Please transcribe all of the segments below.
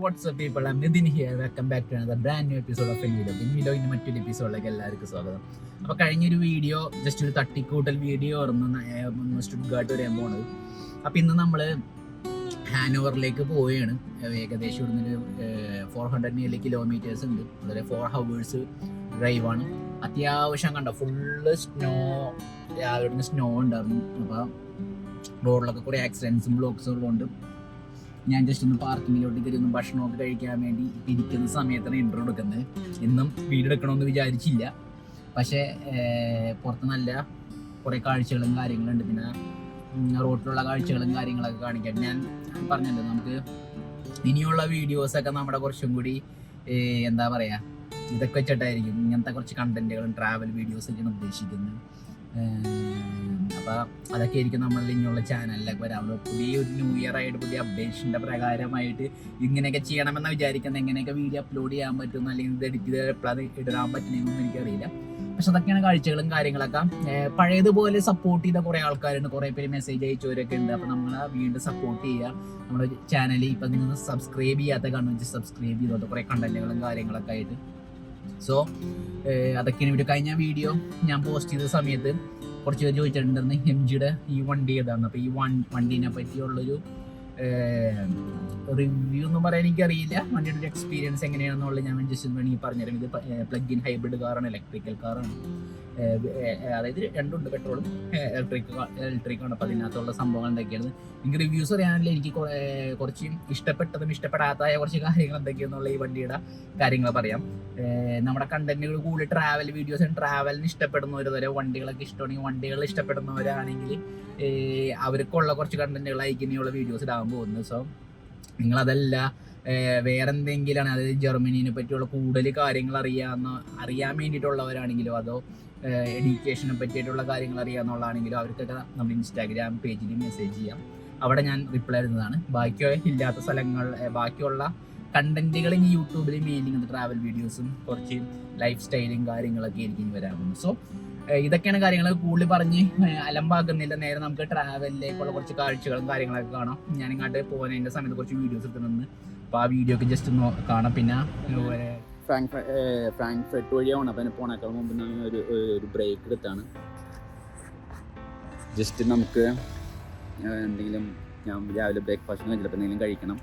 what's up people? I'm Nidin here. Welcome back to another brand new episode of Envilo. Enviloന്റെ മറ്റൊരു എപ്പിസോഡിലേക്ക് എല്ലാവർക്കും സ്വാഗതം. അപ്പോൾ കഴിഞ്ഞൊരു വീഡിയോ ജസ്റ്റ് ഒരു തട്ടിക്കൂട്ടൽ വീഡിയോ ആയിരുന്നു സ്റ്റുട്ട്ഗാർട്ട് വരെ പോകുന്നത്. അപ്പോൾ ഇന്ന് നമ്മൾ ഹാനോവറിലേക്ക് പോവുകയാണ്. ഏകദേശം ഇവിടുന്ന് 400 നിയർലി കിലോമീറ്റേഴ്സ് ഉണ്ട്. അതുപോലെ 4 hours ഡ്രൈവാണ്. അത്യാവശ്യം കണ്ട ഫുള്ള് സ്നോ, രാവിലെ സ്നോ ഉണ്ടായിരുന്നു. അപ്പോൾ റോഡിലൊക്കെ കുറേ ആക്സിഡൻസും ബ്ലോക്സും ഉള്ളതുകൊണ്ട് ഞാൻ ജസ്റ്റ് ഒന്ന് പാർക്കിങ്ങിലോട്ട് കയറി ഒന്ന് ഭക്ഷണമൊക്കെ കഴിക്കാൻ വേണ്ടി ഇരിക്കുന്ന സമയത്താണ് ഇൻട്രോ എടുക്കുന്നത്. ഇന്നും വീഡിയോ എടുക്കണമെന്ന് വിചാരിച്ചില്ല, പക്ഷേ പുറത്ത് നല്ല കുറേ കാഴ്ചകളും കാര്യങ്ങളുണ്ട്. പിന്നെ റോഡിലുള്ള കാഴ്ചകളും കാര്യങ്ങളൊക്കെ കാണിക്കാൻ ഞാൻ പറഞ്ഞല്ലോ, നമുക്ക് ഇനിയുള്ള വീഡിയോസൊക്കെ നമ്മുടെ കുറച്ചും കൂടി എന്താ പറയുക, ഇതൊക്കെ വെച്ചിട്ടായിരിക്കും. ഇങ്ങനത്തെ കുറച്ച് കണ്ടന്റുകളും ട്രാവൽ വീഡിയോസൊക്കെയാണ് ഉദ്ദേശിക്കുന്നത്. അപ്പോൾ അതൊക്കെ ആയിരിക്കും നമ്മളുടെ ഇനിയുള്ള ചാനലിലൊക്കെ വരാറുള്ളത്. പുതിയൊരു ന്യൂ ഇയർ ആയിട്ട് പുതിയ അപ്ഡേഷൻ്റെ പ്രകാരമായിട്ട് ഇങ്ങനെയൊക്കെ ചെയ്യണമെന്ന് വിചാരിക്കുന്നത്. എങ്ങനെയൊക്കെ വീഡിയോ അപ്ലോഡ് ചെയ്യാൻ പറ്റും, അല്ലെങ്കിൽ ഇത് എഡിറ്റ് ചെയ്ത് എപ്പോഴാണ് ഇടാൻ പറ്റുന്നതെന്നൊന്നും എനിക്കറിയില്ല. പക്ഷെ അതൊക്കെയാണ് കാഴ്ചകളും കാര്യങ്ങളൊക്കെ. പഴയതുപോലെ സപ്പോർട്ട് ചെയ്ത കുറേ ആൾക്കാരുണ്ട്, കുറേ പേര് മെസ്സേജ് അയച്ചവരൊക്കെ ഉണ്ട്. അപ്പോൾ നമ്മൾ വീണ്ടും സപ്പോർട്ട് ചെയ്യുക. നമ്മുടെ ചാനൽ ഇപ്പം നിങ്ങൾ സബ്സ്ക്രൈബ് ചെയ്യാത്ത കാണുന്ന വെച്ച് സബ്സ്ക്രൈബ് ചെയ്തോട്ടെ, കുറേ കണ്ടന്റുകളും കാര്യങ്ങളൊക്കെ ആയിട്ട്. സോ അതൊക്കെയാണ് വീഡിയോ. കഴിഞ്ഞ വീഡിയോ ഞാൻ പോസ്റ്റ് ചെയ്ത സമയത്ത് കുറച്ച് പേര് ചോദിച്ചിട്ടുണ്ടെന്ന് MGയുടെ ഈ വണ്ടി ഏതാണ്. അപ്പോൾ ഈ വണ്ടീനെ പറ്റിയുള്ളൊരു റിവ്യൂ ഒന്നും പറയാൻ എനിക്കറിയില്ല. വണ്ടിയുടെ ഒരു എക്സ്പീരിയൻസ് എങ്ങനെയാണെന്നുള്ളത് ഞാൻ ജസ്റ്റ് വേണമെങ്കിൽ പറഞ്ഞുതരാം. ഇത് പ്ലഗ് ഇൻ ഹൈബ്രിഡ് കാറാണ്, ഇലക്ട്രിക്കൽ കാറാണ്. അതായത് രണ്ടുണ്ട്, പെട്രോളും ഇലക്ട്രിക്കാണ്. അപ്പോൾ അതിനകത്തുള്ള സംഭവങ്ങൾ എന്തൊക്കെയാണ് എനിക്ക് റിവ്യൂസ് അറിയാനല്ല. എനിക്ക് കുറച്ച് ഇഷ്ടപ്പെട്ടതും ഇഷ്ടപ്പെടാത്തതായ കുറച്ച് കാര്യങ്ങൾ എന്തൊക്കെയാണെന്നുള്ള ഈ വണ്ടിയുടെ കാര്യങ്ങൾ പറയാം. നമ്മുടെ കണ്ടന്റുകൾ കൂടുതൽ ട്രാവൽ വീഡിയോസ്, ട്രാവലിന് ഇഷ്ടപ്പെടുന്നവർ, വരെ വണ്ടികളൊക്കെ ഇഷ്ടമാണെങ്കിൽ, വണ്ടികൾ ഇഷ്ടപ്പെടുന്നവരാണെങ്കിൽ അവർക്കുള്ള കുറച്ച് കണ്ടന്റുകളായിരിക്കും ഇനിയുള്ള വീഡിയോസ് ഇടാൻ പോകുന്നത്. സോ നിങ്ങളതല്ല വേറെ എന്തെങ്കിലാണ്, അതായത് ജർമ്മനീനെ പറ്റിയുള്ള കൂടുതൽ കാര്യങ്ങൾ അറിയാൻ വേണ്ടിയിട്ടുള്ളവരാണെങ്കിലോ, അതോ എഡ്യൂക്കേഷനെ പറ്റിയിട്ടുള്ള കാര്യങ്ങൾ അറിയാമെന്നുള്ളതാണെങ്കിലോ, അവർക്കൊക്കെ നമ്മുടെ ഇൻസ്റ്റാഗ്രാം പേജിൽ മെസ്സേജ് ചെയ്യാം. അവിടെ ഞാൻ റിപ്ലൈ തരുന്നതാണ്. ഇല്ലാത്ത സ്ഥലങ്ങൾ, ബാക്കിയുള്ള കണ്ടന്റുകൾ ഇനി യൂട്യൂബിൽ മെയിൻലി ഇങ്ങനത്തെ ട്രാവൽ വീഡിയോസും കുറച്ച് ലൈഫ് സ്റ്റൈലും കാര്യങ്ങളൊക്കെ ആയിരിക്കും ഇനി വരാൻ പോകുന്നത്. സോ ഇതൊക്കെയാണ് കാര്യങ്ങൾ. കൂടുതൽ പറഞ്ഞ് അലമ്പാക്കുന്നില്ല, നേരെ നമുക്ക് ട്രാവലിലേക്കുള്ള കുറച്ച് കാഴ്ചകളും കാര്യങ്ങളൊക്കെ കാണാം. ഞാൻ ഇങ്ങോട്ട് പോകുന്നതിൻ്റെ സമയത്ത് കുറച്ച് വീഡിയോസ് എടുക്കുന്നുണ്ട്. അപ്പോൾ ആ വീഡിയോ ഒക്കെ ജസ്റ്റ് ഒന്ന് കാണാം. പിന്നെ ഫ്രാങ്ക്ഫർട്ട് വഴിയാണ്. അപ്പം അതിന് പോണേക്കാൾ മുമ്പ് ഞാൻ ഒരു ബ്രേക്ക് എടുത്താണ്. ജസ്റ്റ് നമുക്ക് എന്തെങ്കിലും, ഞാൻ രാവിലെ ബ്രേക്ക്ഫാസ്റ്റ് കഴിഞ്ഞിട്ട് എന്തെങ്കിലും കഴിക്കണം.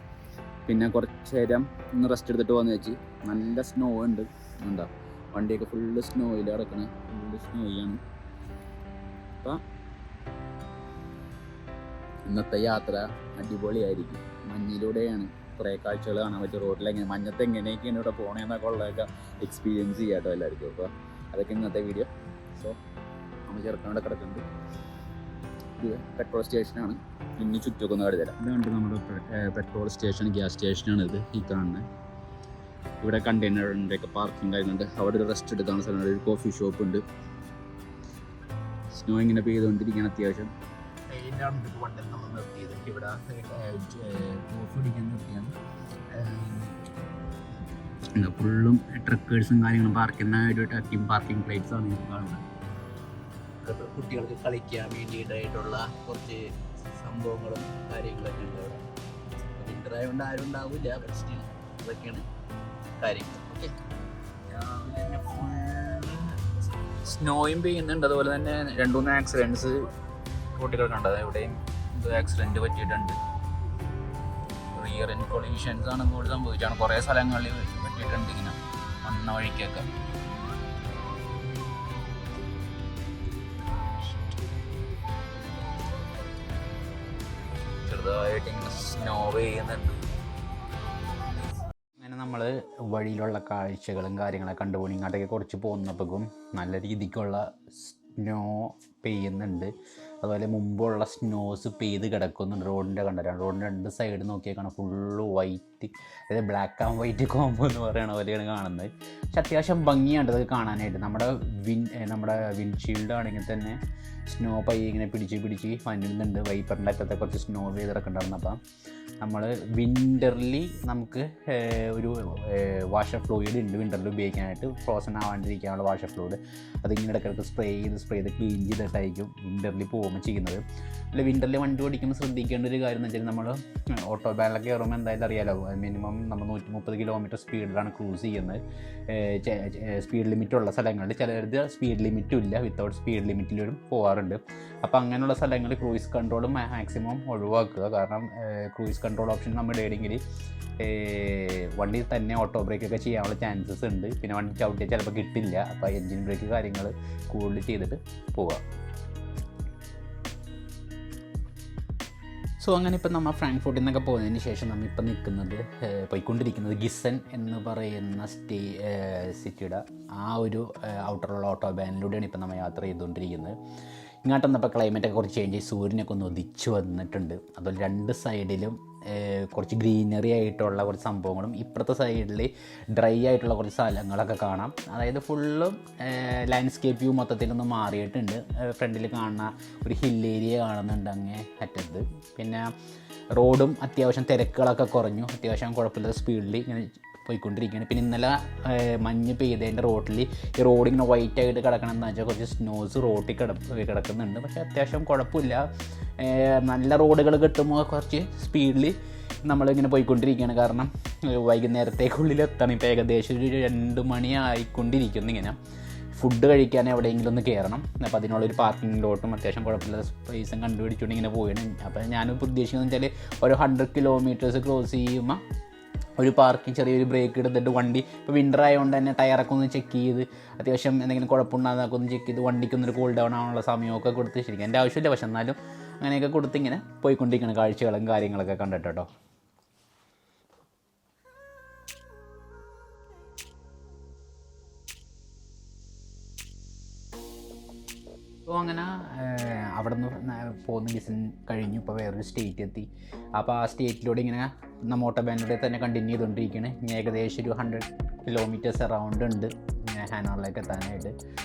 പിന്നെ കുറച്ച് നേരം ഒന്ന് റെസ്റ്റ് എടുത്തിട്ട് പോകുന്ന വെച്ച്. നല്ല സ്നോ ഉണ്ട്, എന്താ വണ്ടിയൊക്കെ ഫുള്ള് സ്നോയിൽ കിടക്കണ, ഫുള്ള് സ്നോയാണ്. അപ്പം ഇന്നത്തെ യാത്ര അടിപൊളിയായിരിക്കും. മഞ്ഞിലൂടെയാണ് കുറേ കാഴ്ചകൾ കാണാൻ പറ്റും. റോഡിലെങ്ങനെ മഞ്ഞത്ത് എങ്ങനെയൊക്കെയാണ് ഇവിടെ പോകണമെന്നൊക്കെ ഉള്ളതൊക്കെ എക്സ്പീരിയൻസ് ചെയ്യാം കേട്ടോ എല്ലാവർക്കും. അപ്പോൾ അതൊക്കെ ഇന്നത്തെ വീഡിയോ. സോ നമ്മൾ ചെറുക്കനോടെ കിടക്കുന്നുണ്ട്. ഇത് പെട്രോൾ സ്റ്റേഷനാണ്. ഇനി ചുറ്റൊക്കെ ഒന്ന് കാട്ടി തരാം. ഇതുകൊണ്ട് നമ്മുടെ പെട്രോൾ സ്റ്റേഷൻ, ഗ്യാസ് സ്റ്റേഷനാണ് ഇത് ഈ കാണുന്നത്. ഇവിടെ കണ്ടെയ്നറിൻ്റെ ഒക്കെ പാർക്കിംഗ് കാര്യങ്ങളുണ്ട്. അവിടെ ഒരു റെസ്റ്റ് എടുക്കാനുള്ള സ്ഥലമുണ്ട്, ഒരു കോഫി ഷോപ്പ് ഉണ്ട്. സ്നോ ഇങ്ങനെ പെയ്തുകൊണ്ടിരിക്കുകയാണ് അത്യാവശ്യം. ഇവിടെ കോഫി കുടിക്കാൻ നിർത്തിയാണ്. ഫുള്ളും ട്രക്കേഴ്സും കാര്യങ്ങളും പാർക്കിംഗ് പ്ലേറ്റ്സ് ആണ് ഇത് കാണുന്നത്. കുട്ടികൾക്ക് കളിക്കാൻ വേണ്ടിയിട്ടായിട്ടുള്ള കുറച്ച് സംഭവങ്ങളും കാര്യങ്ങളൊക്കെ ഉണ്ട് അവിടെ. വിൻ്റർ ആയതുകൊണ്ട് ആരും ഉണ്ടാവില്ല, പക്ഷേ ഇതൊക്കെയാണ് കാര്യങ്ങൾ. ഓക്കെ, രാവിലെ തന്നെ ഫുള്ള് സ്നോയും പെയ്യുന്നുണ്ട്. അതുപോലെ തന്നെ 2-3 ആക്സിഡൻസ് കുട്ടികൾക്കുണ്ട്. എവിടെയും ഇത് ആക്സിഡൻറ്റ് പറ്റിയിട്ടുണ്ട്. റിയർ എൻഡ് കൊളീഷൻസ് ആണ് കൂടുതൽ സംഭവിച്ചാണ്. കുറേ സ്ഥലങ്ങളിൽ പറ്റിയിട്ടുണ്ട് ഇങ്ങനെ വന്ന വഴിക്കൊക്കെ. ചെറുതായിട്ട് ഇങ്ങനെ സ്നോ പെയ്യുന്നുണ്ട്. അങ്ങനെ നമ്മൾ വഴിയിലുള്ള കാഴ്ചകളും കാര്യങ്ങളൊക്കെ കണ്ടുപോയി ഇങ്ങോട്ടേക്ക് കുറച്ച് പോകുന്നപ്പോഴും നല്ല രീതിക്കുള്ള സ്നോ പെയ്യുന്നുണ്ട്. അതുപോലെ മുമ്പുള്ള സ്നോസ് പെയ്ത് കിടക്കുന്നുണ്ട്. റോഡിൻ്റെ കണ്ടിട്ടാണ്, റോഡിൻ്റെ 2 സൈഡ് നോക്കിയേക്കാണ് ഫുള്ള് വൈറ്റ്, അതായത് ബ്ലാക്ക് ആൻഡ് വൈറ്റ് കോമ്പോ എന്ന് പറയുന്ന പോലെയാണ് കാണുന്നത്. പക്ഷെ അത്യാവശ്യം ഭംഗിയുണ്ട് അത് കാണാനായിട്ട്. നമ്മുടെ വിൻഷീൽഡ് ആണെങ്കിൽ തന്നെ സ്നോ ഇങ്ങനെ പിടിച്ച് വന്നിടുന്നുണ്ട്. വൈപ്പറിൻ്റെ അറ്റത്തെ കുറച്ച് സ്നോ പെയ്ത് കിടക്കുന്നുണ്ടായിരുന്നു. അപ്പം നമ്മൾ വിൻ്ററിൽ നമുക്ക് ഒരു വാഷർ ഫ്ലൂയിഡ് ഉണ്ട് വിൻ്ററിൽ ഉപയോഗിക്കാനായിട്ട്, ഫ്രോസൺ ആവാണ്ടിരിക്കാനുള്ള വാഷർ ഫ്ലൂയിഡ്. അതിങ്ങനെ ഇടയ്ക്കിടയ്ക്ക് സ്പ്രേ ചെയ്ത് ക്ലീൻ ചെയ്തിട്ടായിരിക്കും വിൻ്ററിൽ പോകുമ്പോൾ ചെയ്യുന്നത്. അല്ല, വിൻ്ററിൽ വണ്ടി ഓടിക്കുമ്പോൾ ശ്രദ്ധിക്കേണ്ട ഒരു കാര്യം എന്ന് വെച്ചാൽ, നമ്മൾ ഓട്ടോബാനിലൊക്കെ കയറുമ്പോൾ എന്തായാലും അറിയാലോ, മിനിമം നമ്മൾ 130 കിലോമീറ്റർ സ്പീഡിലാണ് ക്രൂസ് ചെയ്യുന്നത്. സ്പീഡ് ലിമിറ്റുള്ള സ്ഥലങ്ങളിൽ ചിലത് സ്പീഡ് ലിമിറ്റും ഇല്ല, വിത്തൗട്ട് സ്പീഡ് ലിമിറ്റിലും പോകാറുണ്ട്. അപ്പോൾ അങ്ങനെയുള്ള സ്ഥലങ്ങളിൽ ക്രൂയിസ് കൺട്രോൾ മാക്സിമം ഒഴിവാക്കുക. കാരണം ക്രൂയിസ് കൺട്രോൾ ഓപ്ഷൻ നമ്മൾ ഇടണമെങ്കിൽ വണ്ടി തന്നെ ഓട്ടോ ബ്രേക്കൊക്കെ ചെയ്യാനുള്ള ചാൻസസ് ഉണ്ട്. പിന്നെ വണ്ടി ചവിട്ടിയാൽ ചിലപ്പോൾ കിട്ടില്ല. അപ്പോൾ എൻജിൻ ബ്രേക്ക് കാര്യങ്ങൾ കൂടുതൽ ചെയ്തിട്ട് പോവുക. സോ അങ്ങനെ ഇപ്പം നമ്മൾ ഫ്രാങ്ക്ഫർട്ടിൽ നിന്നൊക്കെ പോയതിന് ശേഷം നമ്മളിപ്പോൾ പോയിക്കൊണ്ടിരിക്കുന്നത് ഗിസൻ എന്ന് പറയുന്ന സിറ്റിയുടെ ആ ഒരു ഔട്ടറുള്ള ഓട്ടോബാനിലൂടെയാണ് ഇപ്പം നമ്മൾ യാത്ര ചെയ്തുകൊണ്ടിരിക്കുന്നത്. ഇങ്ങോട്ട് വന്നപ്പോൾ ക്ലൈമറ്റൊക്കെ കുറച്ച് ചേഞ്ച് ആയി, സൂര്യനൊക്കെ ഒന്ന് ഉദിച്ചു വന്നിട്ടുണ്ട്. അതുപോലെ രണ്ട് സൈഡിലും കുറച്ച് ഗ്രീനറി ആയിട്ടുള്ള കുറച്ച് സംഭവങ്ങളും ഇപ്പുറത്തെ സൈഡിൽ ഡ്രൈ ആയിട്ടുള്ള കുറച്ച് സ്ഥലങ്ങളൊക്കെ കാണാം. അതായത് ഫുള്ളും ലാൻഡ്സ്കേപ്പ് വ്യൂ മൊത്തത്തിലൊന്ന് മാറിയിട്ടുണ്ട്. ഫ്രണ്ടിൽ കാണുന്ന ഒരു ഹിൽ ഏരിയ കാണുന്നുണ്ട് അങ്ങേ അറ്റത്ത്. പിന്നെ റോഡും അത്യാവശ്യം തിരക്കുകളൊക്കെ കുറഞ്ഞു, അത്യാവശ്യം കുഴപ്പമില്ലാത്ത സ്പീഡിൽ ഇങ്ങനെ പോയിക്കൊണ്ടിരിക്കുകയാണ്. പിന്നെ ഇന്നലെ മഞ്ഞ് പെയ്തതിൻ്റെ റോഡിൽ ഈ റോഡ് ഇങ്ങനെ വൈറ്റ് ആയിട്ട് കിടക്കണമെന്ന് വെച്ചാൽ കുറച്ച് സ്നോസ് റോട്ടിൽ കിടക്കുന്നുണ്ട്. പക്ഷേ അത്യാവശ്യം കുഴപ്പമില്ല. നല്ല റോഡുകൾ കിട്ടുമ്പോൾ കുറച്ച് സ്പീഡിൽ നമ്മളിങ്ങനെ പോയിക്കൊണ്ടിരിക്കുകയാണ്. കാരണം വൈകുന്നേരത്തേക്കുള്ളിൽ എത്തണം. ഇപ്പോൾ ഏകദേശം ഒരു 2 മണി ആയിക്കൊണ്ടിരിക്കുന്നു. ഇങ്ങനെ ഫുഡ് കഴിക്കാൻ എവിടെയെങ്കിലും ഒന്ന് കയറണം. അപ്പോൾ അതിനുള്ളൊരു പാർക്കിംഗ് ലോട്ടും അത്യാവശ്യം കുഴപ്പമില്ലാത്ത സ്പേസും കണ്ടുപിടിച്ചുകൊണ്ട് ഇങ്ങനെ പോവുകയാണ്. അപ്പോൾ ഞാനിപ്പോൾ ഉദ്ദേശിക്കുന്നത് വെച്ചാൽ ഒരു 100 കിലോമീറ്റേഴ്സ് ക്രോസ് ചെയ്യുമ്പോൾ ഒരു പാർക്കിംഗ് ചെറിയൊരു ബ്രേക്ക് എടുത്തിട്ട് വണ്ടി ഇപ്പോൾ വിൻ്റർ ആയതുകൊണ്ട് തന്നെ ടയറൊക്കെ ഒന്ന് ചെക്ക് ചെയ്ത് അത്യാവശ്യം എന്തെങ്കിലും കുഴപ്പമുണ്ടാകുന്നതൊക്കെ ഒന്ന് ചെക്ക് ചെയ്ത് വണ്ടിക്കൊന്നൊരു കൂൾ ഡൗൺ ആവാനുള്ള സമയമൊക്കെ കൊടുത്ത് ശരിക്കും എൻ്റെ ആവശ്യമില്ല, പക്ഷെ എന്നാലും അങ്ങനെയൊക്കെ കൊടുത്തിങ്ങനെ പോയിക്കൊണ്ടിരിക്കണം, കാഴ്ചകളും കാര്യങ്ങളൊക്കെ കണ്ടിട്ട് കേട്ടോ. അപ്പോൾ അങ്ങനെ അവിടെ നിന്ന് പോകുന്ന ഡിസൈൻ കഴിഞ്ഞു. ഇപ്പോൾ വേറൊരു സ്റ്റേറ്റ് എത്തി. അപ്പോൾ ആ സ്റ്റേറ്റിലൂടെ ഇങ്ങനെ നമ്മൾ ഓട്ടോബാനിലൂടെ തന്നെ കണ്ടിന്യൂ ചെയ്തുകൊണ്ടിരിക്കുകയാണ്. ഇനി ഏകദേശം ഒരു 100 കിലോമീറ്റേഴ്സ് അറൗണ്ട് ഉണ്ട് ഹാനോറിലേക്ക് എത്താനായിട്ട്.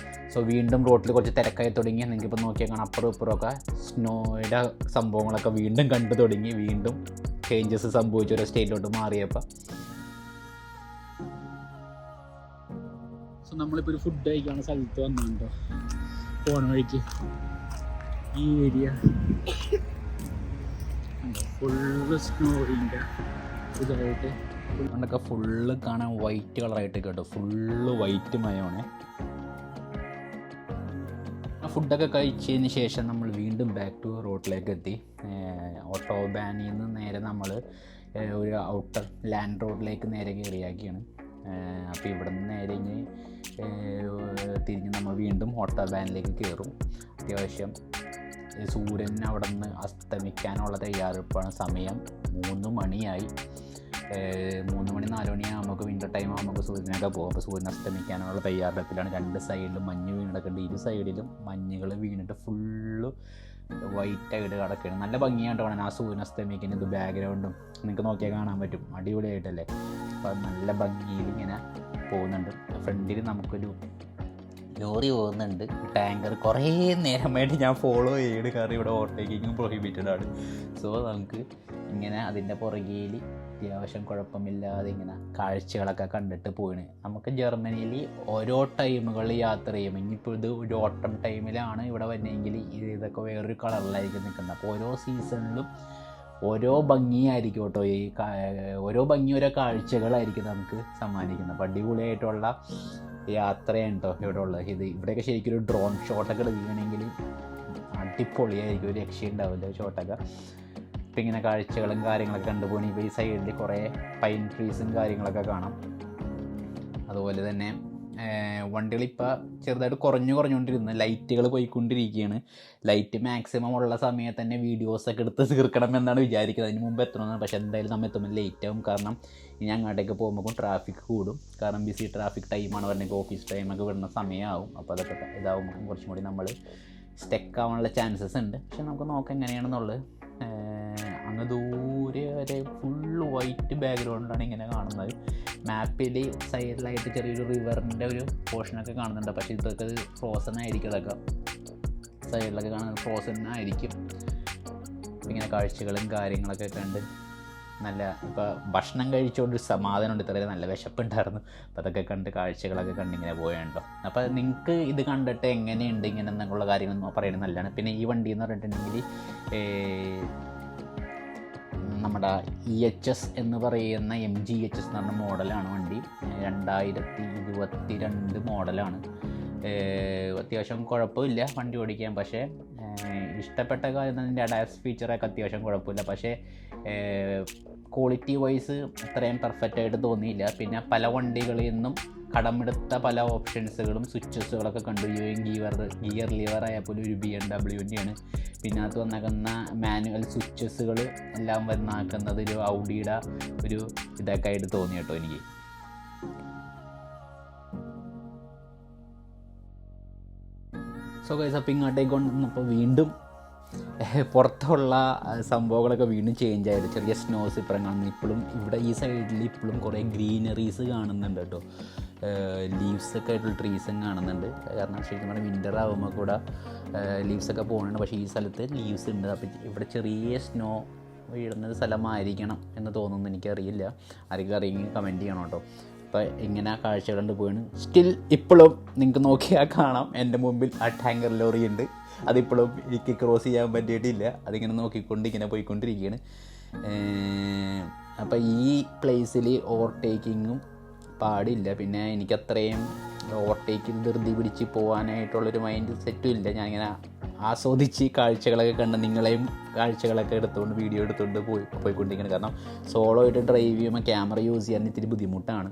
സോ വീണ്ടും റോഡിൽ കുറച്ച് തിരക്കായി തുടങ്ങി. നിങ്ങൾക്കിപ്പോൾ നോക്കിയാൽ കാണാം അപ്പുറം ഇപ്പുറമൊക്കെ സ്നോയുടെ സംഭവങ്ങളൊക്കെ വീണ്ടും കണ്ടു തുടങ്ങി. വീണ്ടും ചേഞ്ചസ് സംഭവിച്ചു ഓരോ സ്റ്റേറ്റിലോട്ട് മാറിയപ്പോൾ. സോ നമ്മളിപ്പോൾ ഒരു ഫുഡ് കഴിക്കാനുള്ള സ്ഥലത്ത് വന്നിട്ടുണ്ടോ പോണ വഴിക്ക്. ഈ ഏരിയ ഫുള്ള് സ്നോയിൻ്റെ ഇതായിട്ട് അതുകൊണ്ടൊക്കെ ഫുള്ള് കാണാൻ വൈറ്റ് കളറായിട്ട് കേട്ടോ, ഫുള്ള് വൈറ്റ് മയമാണ്. ആ ഫുഡൊക്കെ കഴിച്ചതിന് ശേഷം നമ്മൾ വീണ്ടും ബാക്ക് ടു റോഡിലേക്ക് എത്തി. ഓട്ടോബാനിൽ നിന്ന് നേരെ നമ്മൾ ഒരു ഔട്ടർ ലാൻഡ് റോഡിലേക്ക് നേരെ കയറിയാക്കിയാണ്. അപ്പോൾ ഇവിടെ നിന്ന് നേരെ ഇനി തിരിഞ്ഞ് നമ്മൾ വീണ്ടും ഓട്ടോബാനിലേക്ക് കയറും. അത്യാവശ്യം സൂര്യൻ അവിടെ നിന്ന് അസ്തമിക്കാനുള്ള തയ്യാറെടുപ്പാണ്. സമയം 3 മണിയായി. 3 മണി 4 മണിയാകുമ്പോൾ നമുക്ക് വിൻ്റർ ടൈം ആകുമ്പോൾ നമുക്ക് സൂര്യനൊക്കെ പോകും. അപ്പോൾ സൂര്യൻ അസ്തമിക്കാനുള്ള തയ്യാറെടുപ്പിലാണ്. 2 സൈഡിലും മഞ്ഞ് വീണിടക്കുന്നുണ്ട്. 2 സൈഡിലും മഞ്ഞുകൾ വീണിട്ട് ഫുള്ള് വൈറ്റായിട്ട് കിടക്കുകയാണ്. നല്ല ഭംഗിയായിട്ട് വേണം ആ സൂര്യൻ അസ്തമിക്കുന്നത്. ഇത് ബാക്ക്ഗ്രൗണ്ടും നിങ്ങൾക്ക് നോക്കിയാൽ കാണാൻ പറ്റും, അടിപൊളിയായിട്ടല്ലേ. അപ്പോൾ അത് നല്ല ഭംഗിയിൽ ഇങ്ങനെ പോകുന്നുണ്ട്. ഫ്രണ്ടിൽ നമുക്കൊരു ലോറി പോകുന്നുണ്ട്, ടാങ്കർ. കുറേ നേരമായിട്ട് ഞാൻ ഫോളോ ചെയ്ത്, കാരണം ഇവിടെ ഓവർടേക്കിങ്ങും പ്രൊഹിബിറ്റഡ് ആണ്. സോ നമുക്ക് ഇങ്ങനെ അതിൻ്റെ പുറകിൽ അത്യാവശ്യം കുഴപ്പമില്ലാതെ ഇങ്ങനെ കാഴ്ചകളൊക്കെ കണ്ടിട്ട് പോയിന്. നമുക്ക് ജർമ്മനിയിൽ ഓരോ ടൈമുകളിൽ യാത്ര ചെയ്യും. ഇനിയിപ്പോൾ ഇത് ഒരു ഓട്ടം ടൈമിലാണ് ഇവിടെ വരുന്നതെങ്കിൽ ഇതൊക്കെ വേറൊരു കളറിലായിരിക്കും നിൽക്കുന്നത്. അപ്പോൾ ഓരോ സീസണിലും ഓരോ ഭംഗിയായിരിക്കും കേട്ടോ. ഓരോ കാഴ്ചകളായിരിക്കും നമുക്ക് സമ്മാനിക്കുന്നത്. അപ്പോൾ അടിപൊളിയായിട്ടുള്ള യാത്രയാണ് കേട്ടോ ഇവിടെ ഉള്ളത്. ഇവിടെയൊക്കെ ശരിക്കും ഒരു ഡ്രോൺ ഷോട്ടൊക്കെ എടുക്കുകയാണെങ്കിൽ അടിപൊളിയായിരിക്കും, ഒരു രക്ഷയുണ്ടാവില്ല ഷോട്ടൊക്കെ. ഇപ്പം ഇങ്ങനെ കാഴ്ചകളും കാര്യങ്ങളൊക്കെ കണ്ടുപോകണം. ഇപ്പോൾ ഈ സൈഡിൽ കുറേ പൈൻ ട്രീസും കാര്യങ്ങളൊക്കെ കാണാം. അതുപോലെ തന്നെ വണ്ടികളിപ്പോൾ ചെറുതായിട്ട് കുറഞ്ഞുകൊണ്ടിരുന്നു. ലൈറ്റുകൾ പോയിക്കൊണ്ടിരിക്കുകയാണ്. ലൈറ്റ് മാക്സിമം ഉള്ള സമയത്ത് തന്നെ വീഡിയോസൊക്കെ എടുത്ത് തീർക്കണം എന്നാണ് വിചാരിക്കുന്നത്. അതിന് മുമ്പ് എത്തണമെന്നാണ്. പക്ഷേ എന്തായാലും നമ്മൾ എത്തുമ്പോൾ ലേറ്റ് ആവും. കാരണം ഇനി അങ്ങോട്ടേക്ക് പോകുമ്പോൾ ട്രാഫിക് കൂടും. കാരണം ബിസി ട്രാഫിക് ടൈമാണ് പറഞ്ഞെങ്കിൽ ഓഫീസ് ടൈമൊക്കെ വരുന്ന സമയമാവും. അപ്പോൾ അതൊക്കെ ഇതാവുമ്പോൾ കുറച്ചും കൂടി നമ്മൾ സ്റ്റക്ക് ആവാനുള്ള ചാൻസസ് ഉണ്ട്. പക്ഷെ നമുക്ക് നോക്കാം എങ്ങനെയാണെന്നുള്ളത്. അങ്ങ് ദൂരെ വരെ ഫുള്ള് വൈറ്റ് ബാക്ക്ഗ്രൗണ്ടിലാണ് ഇങ്ങനെ കാണുന്നത്. മാപ്പിൽ സൈഡിലായിട്ട് ചെറിയൊരു റിവറിൻ്റെ ഒരു പോർഷനൊക്കെ കാണുന്നുണ്ട്. പക്ഷേ ഇതൊക്കെ ഫ്രോസൺ ആയിരിക്കും. അതൊക്കെ സൈഡിലൊക്കെ കാണുന്നത് ഫ്രോസൺ ആയിരിക്കും. ഇങ്ങനെ കാഴ്ചകളും കാര്യങ്ങളൊക്കെ കണ്ട് നല്ല ഇപ്പോൾ ഭക്ഷണം കഴിച്ചുകൊണ്ട് സമാധാനമുണ്ട്. ഇത്രയും നല്ല വിശപ്പുണ്ടായിരുന്നു. അപ്പോൾ അതൊക്കെ കണ്ട് കാഴ്ചകളൊക്കെ കണ്ടിങ്ങനെ പോയുണ്ടോ. അപ്പോൾ നിങ്ങൾക്ക് ഇത് കണ്ടിട്ട് എങ്ങനെയുണ്ട് ഇങ്ങനെ എന്നുള്ള കാര്യങ്ങൾ പറയുന്നത് നല്ലതാണ്. പിന്നെ ഈ വണ്ടി എന്ന് പറഞ്ഞിട്ടുണ്ടെങ്കിൽ നമ്മുടെ EHS എന്ന് പറയുന്ന MGHS എന്ന് പറഞ്ഞ മോഡലാണ് വണ്ടി. 2022 മോഡലാണ്. അത്യാവശ്യം കുഴപ്പമില്ല വണ്ടി ഓടിക്കാൻ. പക്ഷേ ഇഷ്ടപ്പെട്ട കാര്യം അതിൻ്റെ അഡാപ്സ് ഫീച്ചറൊക്കെ അത്യാവശ്യം കുഴപ്പമില്ല. പക്ഷേ ക്വാളിറ്റി വൈസ് അത്രയും പെർഫെക്റ്റായിട്ട് തോന്നിയില്ല. പിന്നെ പല വണ്ടികളിൽ നിന്നും കടമെടുത്ത പല ഓപ്ഷൻസുകളും സ്വിച്ചസുകളൊക്കെ കണ്ടു. ഗിയർ ലിവർ ആയപ്പോൾ ഒരു BMW-ൻ്റെയാണ്. പിന്നെ അത് വന്നേക്കുന്ന മാനുവൽ സ്വിച്ചസുകൾ എല്ലാം വന്നാക്കുന്നത് ഒരു ഔഡിയുടെ ഒരു ഇതൊക്കെ ആയിട്ട് തോന്നി കേട്ടോ എനിക്ക്. സോ ഗൈസ്, അപ്പോൾ ഇങ്ങോട്ടേക്ക് കൊണ്ടുവന്നപ്പോൾ വീണ്ടും പുറത്തുള്ള സംഭവങ്ങളൊക്കെ വീണ്ടും ചേഞ്ച് ആയിട്ട് ചെറിയ സ്നോസ് ഇപ്പുറം കാണുന്നു. ഇപ്പോഴും ഇവിടെ ഈ സൈഡിൽ ഇപ്പോഴും കുറേ ഗ്രീനറീസ് കാണുന്നുണ്ട് കേട്ടോ. ലീവ്സൊക്കെ ആയിട്ടുള്ള ട്രീസും കാണുന്നുണ്ട്. കാരണം ശരിക്കും പറഞ്ഞാൽ വിൻ്റർ ആകുമ്പോൾ കൂടെ ലീവ്സൊക്കെ പോകുന്നുണ്ട്. പക്ഷേ ഈ സ്ഥലത്ത് ലീവ്സ് ഉണ്ട്. അപ്പോൾ ഇവിടെ ചെറിയ സ്നോ വീഴുന്ന സ്ഥലമായിരിക്കണം എന്ന് തോന്നുന്നു, എനിക്കറിയില്ല. ആരെങ്കിലും അറിയെങ്കിൽ കമൻറ്റ് ചെയ്യണം കേട്ടോ. അപ്പോൾ ഇങ്ങനെ കാഴ്ചകൾ കണ്ട് പോയാണ്. സ്റ്റിൽ ഇപ്പോഴും നിങ്ങൾക്ക് നോക്കിയാൽ കാണാം എൻ്റെ മുമ്പിൽ ആ ടാങ്കർ ലോറി ഉണ്ട്. അതിപ്പോഴും എനിക്ക് ക്രോസ് ചെയ്യാൻ പറ്റിയിട്ടില്ല. അതിങ്ങനെ നോക്കിക്കൊണ്ട് ഇങ്ങനെ പോയിക്കൊണ്ടിരിക്കുകയാണ്. അപ്പോൾ ഈ പ്ലേസിൽ ഓവർടേക്കിങ്ങും പാടില്ല. പിന്നെ എനിക്കത്രയും ഓവർടേക്കിൽ ധൃതി പിടിച്ച് പോകാനായിട്ടുള്ളൊരു മൈൻഡ് സെറ്റും ഇല്ല. ഞാനിങ്ങനെ ആസ്വദിച്ച് കാഴ്ചകളൊക്കെ കണ്ട് നിങ്ങളെയും കാഴ്ചകളൊക്കെ എടുത്തുകൊണ്ട് വീഡിയോ എടുത്തുകൊണ്ട് പോയിക്കൊണ്ടിരിക്കുകയാണ്. കാരണം സോളോ ആയിട്ട് ഡ്രൈവ് ചെയ്യുമ്പോൾ ക്യാമറ യൂസ് ചെയ്യാൻ ഇത്തിരി ബുദ്ധിമുട്ടാണ്.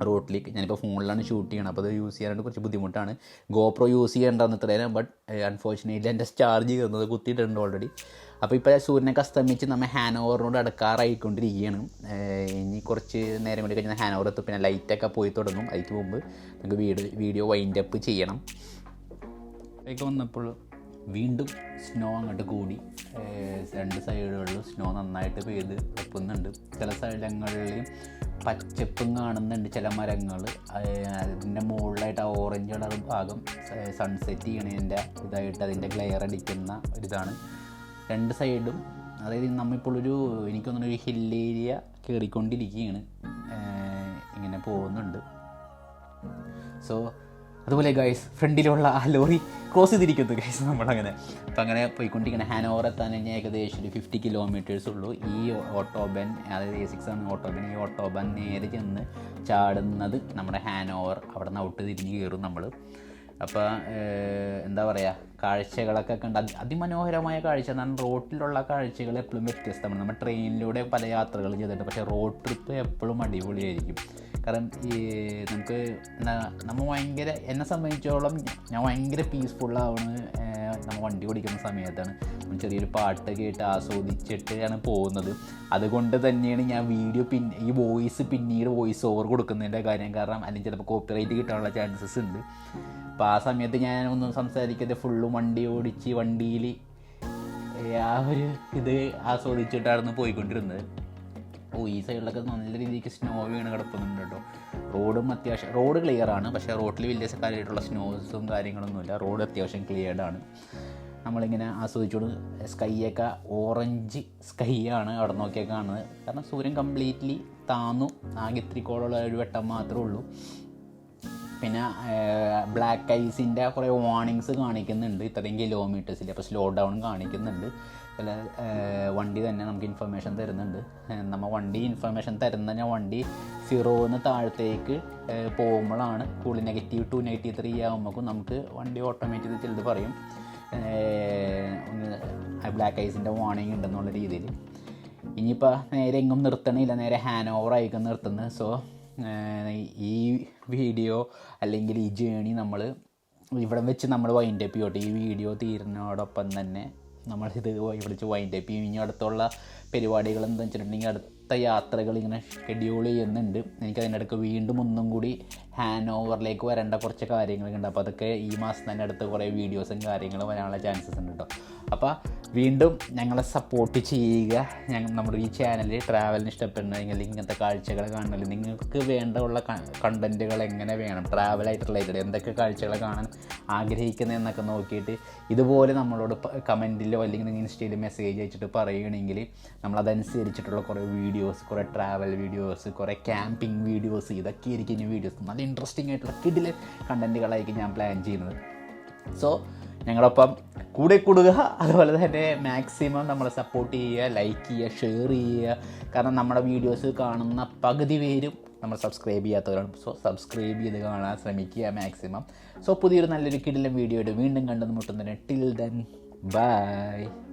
റോട്ടിലേക്ക് ഞാനിപ്പോൾ ഫോണിലാണ് ഷൂട്ട് ചെയ്യണം. അപ്പോൾ അത് യൂസ് ചെയ്യാനായിട്ട് കുറച്ച് ബുദ്ധിമുട്ടാണ്. ഗോപ്രോ യൂസ് ചെയ്യേണ്ടതെന്ന് ഇത്രയും. ബട്ട് അൺഫോർച്ചുനേറ്റ്ലി എൻ്റെ ചാർജ് ചെയ്യുന്നത് കുത്തിയിട്ടുണ്ട് ഓൾറെഡി. അപ്പോൾ ഇപ്പോൾ സൂര്യനൊക്കെ അസ്തമിച്ച് നമ്മൾ ഹാനോവറിനോട് അടുക്കാറായിക്കൊണ്ടിരിക്കുകയാണ്. ഇനി കുറച്ച് നേരം കൂടി കഴിഞ്ഞാൽ ഹാനോവർ എത്തും. പിന്നെ ലൈറ്റൊക്കെ പോയി തുടങ്ങും. അതിന് മുമ്പ് നമുക്ക് വീഡിയോ വൈൻഡപ്പ് ചെയ്യണം. അതിലേക്ക് വന്നപ്പോൾ വീണ്ടും സ്നോ അങ്ങോട്ട് കൂടി. 2 സൈഡുകളിലും സ്നോ നന്നായിട്ട് പെയ്ത് വെക്കുന്നുണ്ട്. ചില സ്ഥലങ്ങളിൽ പച്ചപ്പും കാണുന്നുണ്ട്, ചില മരങ്ങൾ. അതിൻ്റെ മുകളിലായിട്ട് ആ ഓറഞ്ച് കളർ ഭാഗം സൺസെറ്റ് ചെയ്യണതിൻ്റെ ഇതായിട്ട് അതിൻ്റെ ഗ്ലെയർ അടിക്കുന്ന ഒരിതാണ് 2 സൈഡും. അതായത് നമ്മളിപ്പോൾ എനിക്ക് തോന്നുന്നു ഒരു ഹിൽ ഏരിയ കയറിക്കൊണ്ടിരിക്കുകയാണ്. ഇങ്ങനെ പോകുന്നുണ്ട്. സോ അതുപോലെ ഗൈസ്, ഫ്രണ്ടിലുള്ള ആ ലോറി ക്രോസ് ചെയ്തിരിക്കുന്നു ഗൈസ്. നമ്മളങ്ങനെ അപ്പോൾ അങ്ങനെ പോയിക്കൊണ്ടിരിക്കണം. ഹാനോവർ എത്താൻ കഴിഞ്ഞാൽ ഏകദേശം ഒരു 50 കിലോമീറ്റേഴ്സ് ഉള്ളൂ. ഈ ഓട്ടോബാൻ, അതായത് A6 ആണ് ഓട്ടോബാൻ. ഈ ഓട്ടോബാൻ നേരെ ചെന്ന് ചാടുന്നത് നമ്മുടെ ഹാനോവർ. അവിടെ നിന്ന് ഔട്ട് തിരിഞ്ഞ് കയറും നമ്മൾ. അപ്പോൾ എന്താ പറയുക, കാഴ്ചകളൊക്കെ കണ്ട് അതിമനോഹരമായ കാഴ്ച. എന്നാൽ റോട്ടിലുള്ള കാഴ്ചകൾ എപ്പോഴും വ്യത്യസ്തമാണ്. നമ്മൾ ട്രെയിനിലൂടെ പല യാത്രകളും ചെയ്തിട്ടുണ്ട്. പക്ഷേ റോഡ് ട്രിപ്പ് എപ്പോഴും അടിപൊളിയായിരിക്കും. കാരണം ഈ നമുക്ക് നമ്മൾ ഭയങ്കര, എന്നെ സംബന്ധിച്ചോളം ഞാൻ ഭയങ്കര പീസ്ഫുള്ളാവുന്നത് നമ്മൾ വണ്ടി ഓടിക്കുന്ന സമയത്താണ്. ചെറിയൊരു പാട്ട് കേട്ട് ആസ്വദിച്ചിട്ടാണ് പോകുന്നത്. അതുകൊണ്ട് തന്നെയാണ് ഞാൻ ഈ വോയിസ് പിന്നീട് വോയിസ് ഓവർ കൊടുക്കുന്നതിൻ്റെ കാര്യം. കാരണം അല്ലെങ്കിൽ ചിലപ്പോൾ കോപ്പിറൈറ്റ് കിട്ടാനുള്ള ചാൻസസ് ഉണ്ട്. അപ്പോൾ ആ സമയത്ത് ഞാൻ ഒന്നും സംസാരിക്കാതെ ഫുള്ളും വണ്ടി ഓടിച്ച് വണ്ടിയിൽ ആ ഒരു ഇത് ആസ്വദിച്ചിട്ടായിരുന്നു പോയിക്കൊണ്ടിരുന്നത്. ഈ സൈഡിലൊക്കെ നല്ല രീതിക്ക് സ്നോ വീണ് കിടക്കുന്നുണ്ട് കേട്ടോ. റോഡ് ക്ലിയറാണ്. പക്ഷേ റോഡിൽ വലിയ കാര്യമായിട്ടുള്ള സ്നോസും കാര്യങ്ങളൊന്നുമില്ല. റോഡ് അത്യാവശ്യം ക്ലിയർഡാണ്. നമ്മളിങ്ങനെ ആസ്വദിച്ചുകൊണ്ട് സ്കൈയൊക്കെ ഓറഞ്ച് സ്കൈ ആണ് അവിടെ നോക്കിയാൽ കാണുന്നത്. കാരണം സൂര്യൻ കംപ്ലീറ്റ്ലി താന്നു. ആകെ ഇത്തിരിക്കോളുള്ള ഒരു വെട്ടം മാത്രമേ ഉള്ളൂ. പിന്നെ ബ്ലാക്ക് ഐസിൻ്റെ കുറേ വാർണിങ്സ് കാണിക്കുന്നുണ്ട് ഇത്രയും കിലോമീറ്റേഴ്സിൽ. അപ്പോൾ സ്ലോ ഡൗൺ കാണിക്കുന്നുണ്ട്. ചില വണ്ടി തന്നെ നമുക്ക് ഇൻഫർമേഷൻ തരുന്നുണ്ട്. നമ്മൾ വണ്ടി ഇൻഫർമേഷൻ തരുന്ന വണ്ടി 0 താഴത്തേക്ക് പോകുമ്പോഴാണ് കൂടുതൽ -2 to -3 ആകുമ്പോഴേക്കും നമുക്ക് വണ്ടി ഓട്ടോമാറ്റിക് ചിലത് പറയും ബ്ലാക്ക് ഐസിൻ്റെ വാർണിംഗ് ഉണ്ടെന്നുള്ള രീതിയിൽ. ഇനിയിപ്പോൾ നേരെ എങ്ങും നിർത്തണില്ല, നേരെ ഹാനോവർ ആയിരിക്കും നിർത്തുന്നത്. സോ ഈ വീഡിയോ അല്ലെങ്കിൽ ഈ ജേണി നമ്മൾ ഇവിടെ വെച്ച് നമ്മൾ വൈൻഡ് അപ്പ് ചെയ്യട്ടെ. ഈ വീഡിയോ തീരുന്നതോടൊപ്പം തന്നെ നമ്മളിത് വിളിച്ച് വൈൻഡ് അപ്പ് ചെയ്യും. ഇനി അടുത്തുള്ള പരിപാടികൾ എന്താണെന്ന് വെച്ചിട്ടുണ്ടെങ്കിൽ അടുത്ത യാത്രകൾ ഇങ്ങനെ ഷെഡ്യൂൾ ചെയ്യുന്നുണ്ട്. എനിക്കതിനിടയ്ക്ക് വീണ്ടും ഒന്നും കൂടി ഹാനോവറിലേക്ക് വരേണ്ട കുറച്ച് കാര്യങ്ങളൊക്കെ ഉണ്ട്. അപ്പോൾ അതൊക്കെ ഈ മാസം തന്നെ അടുത്ത് കുറേ വീഡിയോസും കാര്യങ്ങളും വരാനുള്ള ചാൻസസ് ഉണ്ട് കേട്ടോ. അപ്പോൾ വീണ്ടും ഞങ്ങളെ സപ്പോർട്ട് ചെയ്യുക. നമ്മുടെ ഈ ചാനലിൽ ട്രാവലിന് ഇഷ്ടപ്പെടുന്നെങ്കിൽ ഇങ്ങനത്തെ കാഴ്ചകൾ കാണണമെങ്കിൽ നിങ്ങൾക്ക് വേണ്ടുള്ള കണ്ടൻറ്റുകൾ എങ്ങനെ വേണം, ട്രാവലായിട്ട് റിലേറ്റഡ് എന്തൊക്കെ കാഴ്ചകൾ കാണാൻ ആഗ്രഹിക്കുന്നതെന്നൊക്കെ നോക്കിയിട്ട് ഇതുപോലെ നമ്മളോട് കമൻറ്റിലോ അല്ലെങ്കിൽ നിങ്ങൾ ഇൻസ്റ്റയിൽ മെസ്സേജ് അയച്ചിട്ട് പറയുകയാണെങ്കിൽ നമ്മളതനുസരിച്ചിട്ടുള്ള കുറേ വീഡിയോസ്, കുറേ ട്രാവൽ വീഡിയോസ്, കുറേ ക്യാമ്പിംഗ് വീഡിയോസ്, ഇതൊക്കെ ആയിരിക്കും ഇനി വീഡിയോസ് നല്ല ഇൻട്രസ്റ്റിംഗ് ആയിട്ടുള്ള കിടിലൻ കണ്ടൻറ്റുകളായിരിക്കും ഞാൻ പ്ലാൻ ചെയ്യുന്നത്. സോ ഞങ്ങളൊപ്പം കൂടെ കൂടുക. അതുപോലെ തന്നെ മാക്സിമം നമ്മളെ സപ്പോർട്ട് ചെയ്യുക, ലൈക്ക് ചെയ്യുക, ഷെയർ ചെയ്യുക. കാരണം നമ്മുടെ വീഡിയോസ് കാണുന്ന പകുതി പേരും നമ്മൾ സബ്സ്ക്രൈബ് ചെയ്യാത്തവരാണ്. സോ സബ്സ്ക്രൈബ് ചെയ്ത് കാണാൻ ശ്രമിക്കുക മാക്സിമം. സോ പുതിയൊരു നല്ലൊരു കിടിലൻ വീഡിയോയുടെ വീണ്ടും കണ്ടുമുട്ടുന്നതിന് ടിൽ ദെൻ ബൈ.